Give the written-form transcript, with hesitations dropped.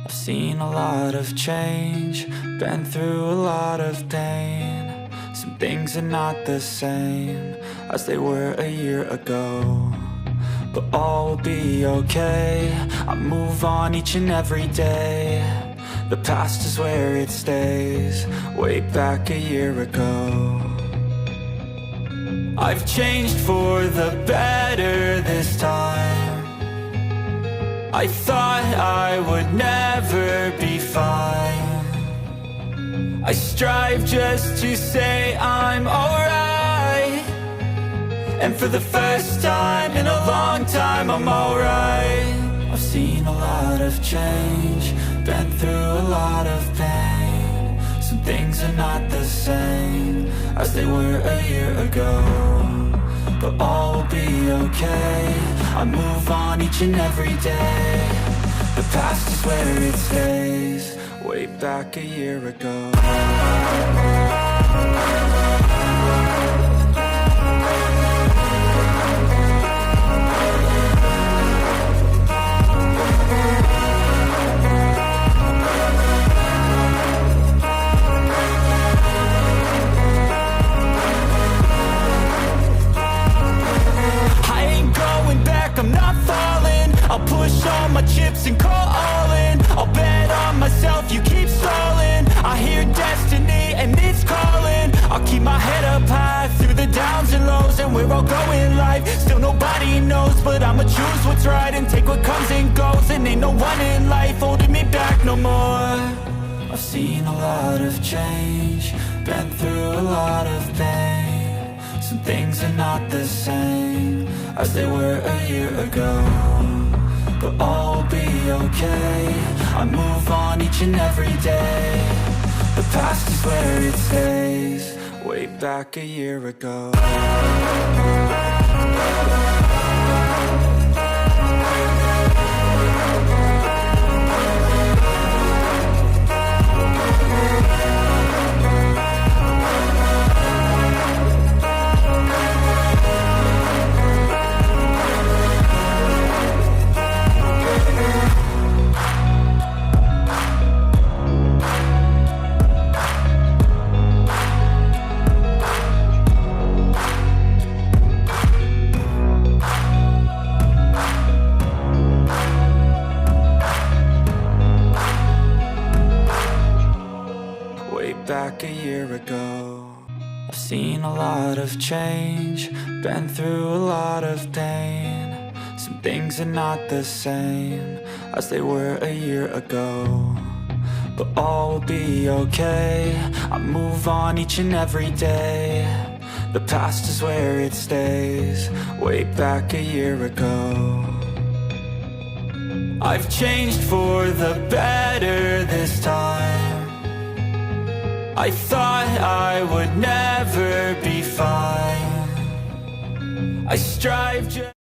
I've seen a lot of change, been through a lot of pain. Some things are not the same as they were a year ago, but all will be okay. I move on each and every day. The past is where it stays, way back a year ago. I've changed for the better this time. I thought I would never be fine. I strive just to say I'm alright, and for the first time in a long time I'm alright. I've seen a lot of change, been through a lot of pain. Some things are not the same as they were a year ago, but all will be okay. I move on each and every day. The past is where it stays, way back a year ago. I'm not falling, I'll push all my chips and call all in. I'll bet on myself, you keep stalling. I hear destiny and it's calling. I'll keep my head up high through the downs and lows, and where I'll go in life, still nobody knows. But I'ma choose what's right and take what comes and goes, and ain't no one in life holding me back no more. I've seen a lot of change, been through a lot of pain. Some things are not the same as they were a year ago, but all will be okay. I move on each and every day. The past is where it stays, way back a year ago. Back a year ago. I've seen a lot of change, been through a lot of pain. Some things are not the same as they were a year ago, but all will be okay. I move on each and every day. The past is where it stays, way back a year ago. I've changed for the better this time. I thought I would never be fine. I strive just